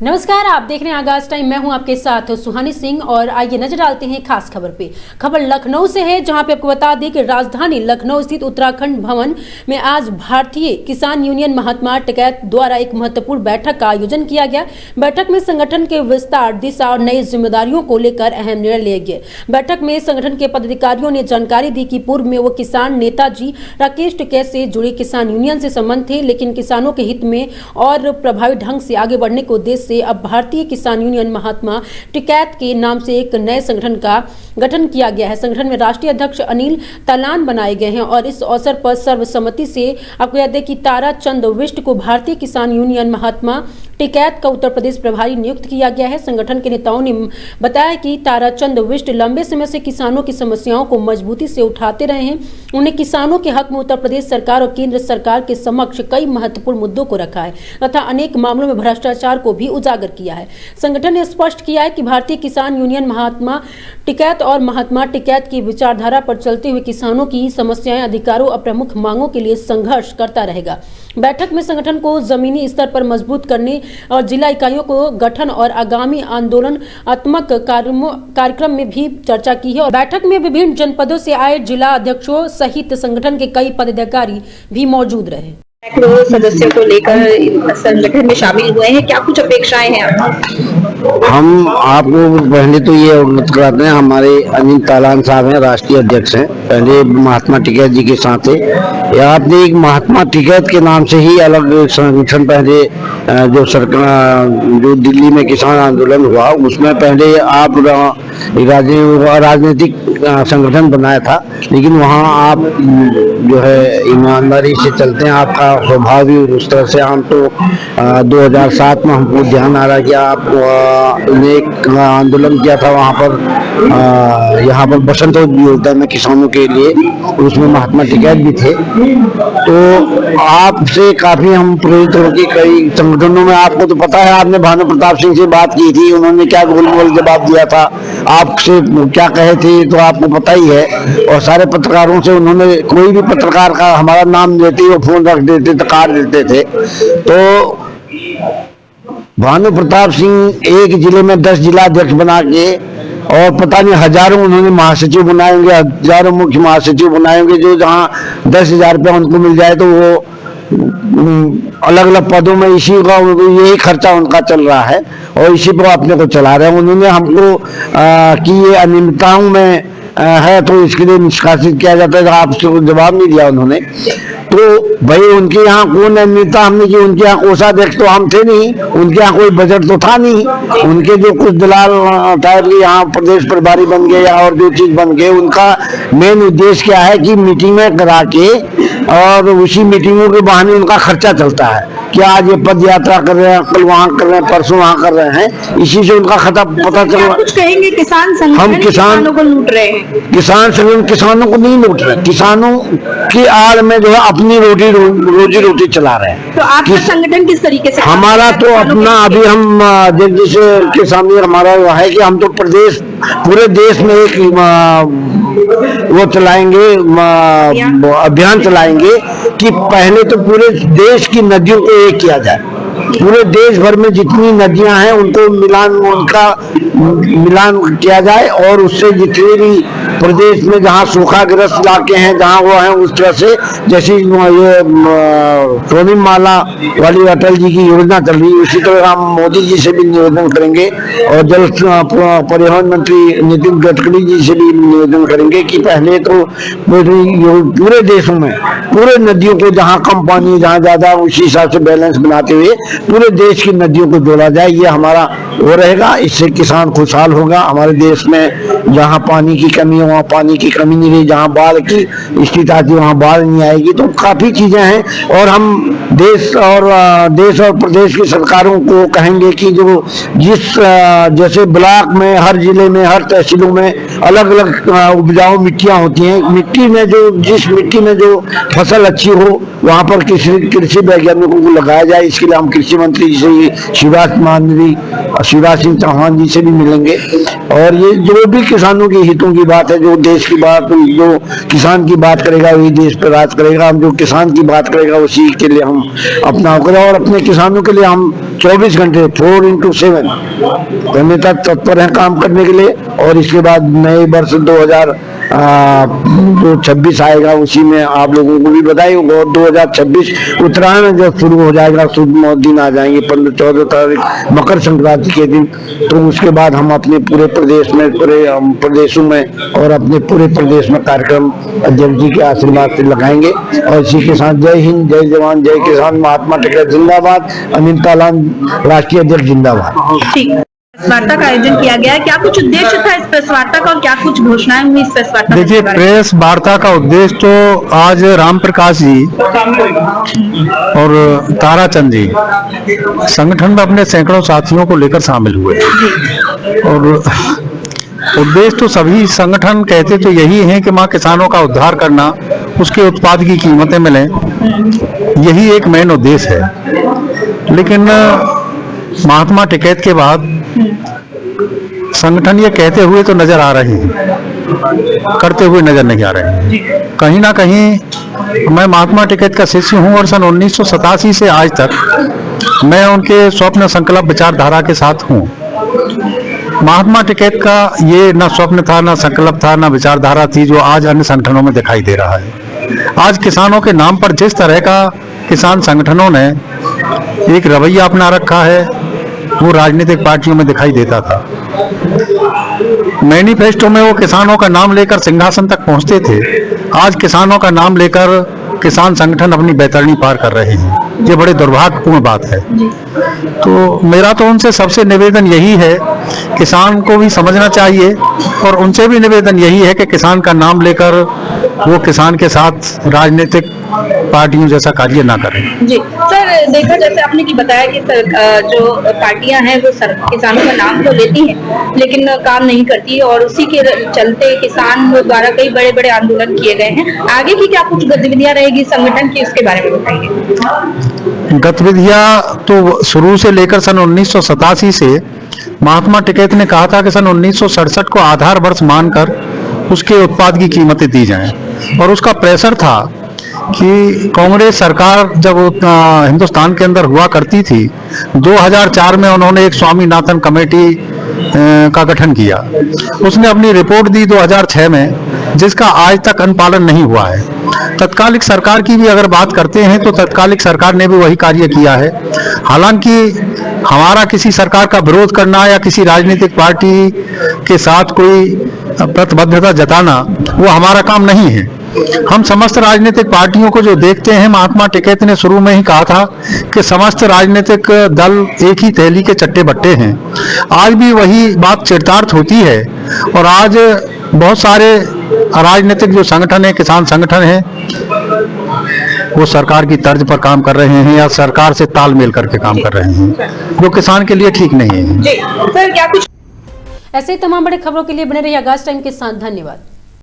नमस्कार, आप देख रहे हैं आगाज टाइम। मैं हूं आपके साथ सुहानी सिंह और आइए नजर डालते हैं खास खबर पे। खबर लखनऊ से है, जहां पे आपको बता दें कि राजधानी लखनऊ स्थित उत्तराखंड भवन में आज भारतीय किसान यूनियन महात्मा टिकैत द्वारा एक महत्वपूर्ण बैठक का आयोजन किया गया। बैठक में संगठन के विस्तार, दिशा और नई जिम्मेदारियों को लेकर अहम निर्णय लिए गए। बैठक में संगठन के पदाधिकारियों ने जानकारी दी कि पूर्व में वो किसान नेताजी राकेश टिकैत से जुड़े किसान यूनियन से संबंध थे, लेकिन किसानों के हित में और प्रभावी ढंग से आगे बढ़ने के उद्देश्य से अब भारतीय किसान यूनियन महात्मा टिकैत के नाम से एक नए संगठन का गठन किया गया है। संगठन में राष्ट्रीय अध्यक्ष अनिल तालान बनाए गए हैं और इस अवसर पर सर्वसम्मति से आपको याद है कि तारा चंद विष्ट को भारतीय किसान यूनियन महात्मा टिकैत का उत्तर प्रदेश प्रभारी नियुक्त किया गया है। संगठन के नेताओं ने बताया कि तारा चंद विष्ट लंबे समय से किसानों की समस्याओं को मजबूती से उठाते रहे हैं। उन्हें किसानों के हक में उत्तर प्रदेश सरकार और केंद्र सरकार के समक्ष कई महत्वपूर्ण मुद्दों को रखा है तथा अनेक मामलों में भ्रष्टाचार को भी उजागर किया है। संगठन ने स्पष्ट किया है कि भारतीय किसान यूनियन महात्मा टिकैत और महात्मा टिकैत की विचारधारा पर चलते हुए किसानों की समस्याएं, अधिकारों और प्रमुख मांगों के लिए संघर्ष करता रहेगा। बैठक में संगठन को जमीनी स्तर पर मजबूत करने और जिला इकाइयों को गठन और आगामी आंदोलनात्मक कार्यक्रम में भी चर्चा की है। और बैठक में विभिन्न जनपदों से आए जिला अध्यक्षों सहित संगठन के कई पदाधिकारी भी मौजूद रहे। सैकड़ों सदस्यों को लेकर संगठन में शामिल हुए हैं, क्या कुछ अपेक्षाएं हैं आपकी? हम आपको पहले तो ये अवगत कराते हैं, हमारे अनिल तालान साहब हैं, राष्ट्रीय अध्यक्ष हैं, पहले महात्मा टिकैत जी के साथ थे। आपने एक महात्मा टिकैत के नाम से ही अलग संगठन पहले जो सरकार जो दिल्ली में किसान आंदोलन हुआ उसमें पहले आप राजनीतिक संगठन बनाया था, लेकिन वहाँ आप जो है ईमानदारी से चलते हैं, आपका स्वभाव भी उस तरह से। हम तो 2007 में हमको ध्यान आ रहा कि आप ने एक आंदोलन किया था वहाँ पर, यहाँ पर बसंत भी होता है किसानों के लिए, उसमें महात्मा टिकैत भी थे। तो आपसे काफी हम प्रेरित होकर कई संगठनों में, आपको तो पता है, आपने भानु प्रताप सिंह से बात की थी, उन्होंने क्या गोल जवाब दिया था, आपसे क्या कहे थे तो आपको पता ही है। और सारे पत्रकारों से उन्होंने, कोई भी पत्रकार का हमारा नाम देते वो फोन रख देते थे, काट देते थे। तो भानु प्रताप सिंह एक जिले में 10 जिला अध्यक्ष बना के और पता नहीं हजारों उन्होंने महासचिव बनाएंगे, हजारों मुख्य महासचिव बनाएंगे, जो जहाँ 10,000 रुपया उनको मिल जाए तो वो अलग अलग पदों में इसी का यही खर्चा उनका चल रहा है और इसी पर अपने को चला रहे हैं। उन्होंने हमको कि ये अनियमितताओं में है तो इसके लिए निष्कासित किया जाता है, आपसे जवाब नहीं दिया उन्होंने। तो भाई उनके यहाँ कौन अनियमितता हमने की? उनके यहाँ कोषाध्यक्ष तो हम थे नहीं, उनके यहाँ कोई बजट तो था नहीं, उनके जो कुछ दलाल टाइप के यहाँ प्रदेश प्रभारी बन गए या और जो चीज बन गए, उनका मेन उद्देश्य क्या है कि मीटिंगें करा के और उसी मीटिंगों के बहाने उनका खर्चा चलता है कि आज ये पद यात्रा कर रहे हैं, कल वहाँ कर रहे हैं, परसों वहाँ कर रहे हैं, इसी से उनका खर्चा पता चल रहा है। कुछ कहेंगे किसान संगठन हम किसानों को लूट रहे हैं? किसान संगठन किसानों को नहीं लूट रहे, किसानों की आड़ में जो है अपनी रोजी रोटी चला रहे हैं। तो आपका संगठन किस तरीके से? हमारा तो अपना अभी हम जगदीश के सामने हमारा है कि हम तो पूरे देश में एक वो चलाएंगे, अभियान चलाएंगे कि पहले तो पूरे देश की नदियों को एक किया जाए। पूरे देश भर में जितनी नदियां हैं उनको मिलान किया जाए और उससे जितने भी प्रदेश में जहाँ सूखाग्रस्त इलाके हैं जहाँ वो हैं उस तरह से, जैसी ये स्वर्णिम माला वाली अटल जी की योजना चल रही है, उसी तरह हम मोदी जी से भी निवेदन करेंगे और जल परिवहन मंत्री नितिन गडकरी जी से भी निवेदन करेंगे कि पहले तो पूरे देशों में पूरे नदियों को जहाँ कम पानी जहाँ ज्यादा उसी हिसाब से बैलेंस बनाते हुए पूरे देश की नदियों को जोड़ा जाए। ये हमारा वो रहेगा, इससे किसान खुशहाल होगा। हमारे देश में जहाँ पानी की कमी है वहाँ पानी की कमी नहीं रही, जहाँ बाढ़ की स्थिति आती वहाँ बाढ़ नहीं आएगी। तो काफी चीजें हैं और हम देश और प्रदेश की सरकारों को कहेंगे कि जो जैसे ब्लॉक में, हर जिले में, हर तहसीलों में अलग अलग उपजाऊ मिट्टियां होती हैं, मिट्टी में जिस मिट्टी में जो फसल अच्छी हो वहाँ पर कृषि वैज्ञानिकों को लगाया जाए। इसके लिए हम कृषि मंत्री जी से शिवराज सिंह चौहान जी से भी मिलेंगे और ये जो भी किसानों के हितों की बात है जो देश की बात, जो किसान की बात करेगा वही देश पर राज करेगा। हम जो किसान की बात करेगा उसी के लिए हम अपना करें, और अपने किसानों के लिए हम 24 घंटे 4x7 हमेशा तत्पर हैं काम करने के लिए। और इसके बाद नए वर्ष 2026 आएगा, उसी में आप लोगों को भी बधाई होगा। और 2026 उत्तरायण जब शुरू हो जाएगा, शुभ दिन आ जाएंगे 15-14 तारीख मकर संक्रांति के दिन, तो उसके बाद हम अपने पूरे प्रदेश में, पूरे प्रदेशों में और अपने पूरे प्रदेश में कार्यक्रम अध्यक्ष जी के आशीर्वाद से लगाएंगे। और इसी के साथ जय हिंद, जय जवान, जय किसान, महात्मा टिकैत जिंदाबाद, अनिल तालान राष्ट्रीय अध्यक्ष जिंदाबाद। ठीक, प्रेस वार्ता का आयोजन किया गया है, क्या कुछ उद्देश्य था इस प्रेस वार्ता का और क्या कुछ घोषणाएं हुई इस प्रेस वार्ता में? देखिए, प्रेस वार्ता का उद्देश्य तो आज राम प्रकाश जी और ताराचंद जी संगठन में अपने सैकड़ों साथियों को लेकर शामिल हुए, और उद्देश्य तो सभी संगठन कहते तो यही है कि मां किसानों का उद्धार करना, उसके उत्पाद की कीमतें मिलें, यही एक मेन उद्देश्य है। लेकिन महात्मा टिकैत के बाद संगठन ये कहते हुए तो नजर आ रहे हैं, करते हुए नजर नहीं आ रहे हैं। कहीं ना कहीं मैं महात्मा टिकैत का शिष्य हूं, और सन 1987 से आज तक मैं उनके स्वप्न संकल्प विचारधारा के साथ हूं। महात्मा टिकैत का ये ना स्वप्न था, ना संकल्प था, ना विचारधारा थी जो आज अन्य संगठनों में दिखाई दे रहा है। आज किसानों के नाम पर जिस तरह का किसान संगठनों ने एक रवैया अपना रखा है, वो राजनीतिक पार्टियों में दिखाई देता था। मैनिफेस्टो में वो किसानों का नाम लेकर सिंहासन तक पहुंचते थे, आज किसानों का नाम लेकर किसान संगठन अपनी बैतरणी पार कर रहे हैं। ये बड़े दुर्भाग्यपूर्ण बात है। तो मेरा तो उनसे सबसे निवेदन यही है, किसान को भी समझना चाहिए, और उनसे भी निवेदन यही है कि किसान का नाम लेकर वो किसान के साथ राजनीतिक पार्टियों जैसा कार्य ना करें। जी सर, देखा जैसे आपने की बताया कि जो पार्टियां हैं वो किसानों का नाम तो लेती हैं लेकिन काम नहीं करती, और उसी के चलते किसान द्वारा कई बड़े बड़े आंदोलन किए गए हैं। आगे की क्या कुछ गतिविधियां रहेगी संगठन की, उसके बारे में बताइए। गतिविधियां तो शुरू से लेकर सन 1987 से महात्मा टिकैत ने कहा था कि सन 1967 को आधार वर्ष मानकर उसके उत्पाद की कीमतें दी जाएं, और उसका प्रेशर था कि कांग्रेस सरकार जब हिंदुस्तान के अंदर हुआ करती थी, 2004 में उन्होंने एक स्वामीनाथन कमेटी का गठन किया। उसने अपनी रिपोर्ट दी 2006 में, जिसका आज तक अनुपालन नहीं हुआ है। तत्कालिक सरकार की भी अगर बात करते हैं तो तत्कालिक सरकार ने भी वही कार्य किया है। हालांकि हमारा किसी सरकार का विरोध करना या किसी राजनीतिक पार्टी के साथ कोई प्रतिबद्धता जताना वो हमारा काम नहीं है। हम समस्त राजनीतिक पार्टियों को जो देखते हैं, महात्मा टिकैत ने शुरू में ही कहा था कि समस्त राजनीतिक दल एक ही थैली के चट्टे बट्टे हैं। आज भी वही बात चरितार्थ होती है, और आज बहुत सारे राजनीतिक जो संगठन है, किसान संगठन है, वो सरकार की तर्ज पर काम कर रहे हैं या सरकार से तालमेल करके काम कर रहे हैं, जो किसान के लिए ठीक नहीं है। जी सर, क्या कुछ ऐसे ही तमाम बड़े खबरों के लिए बने रहिए आगाज टाइम के साथ। धन्यवाद।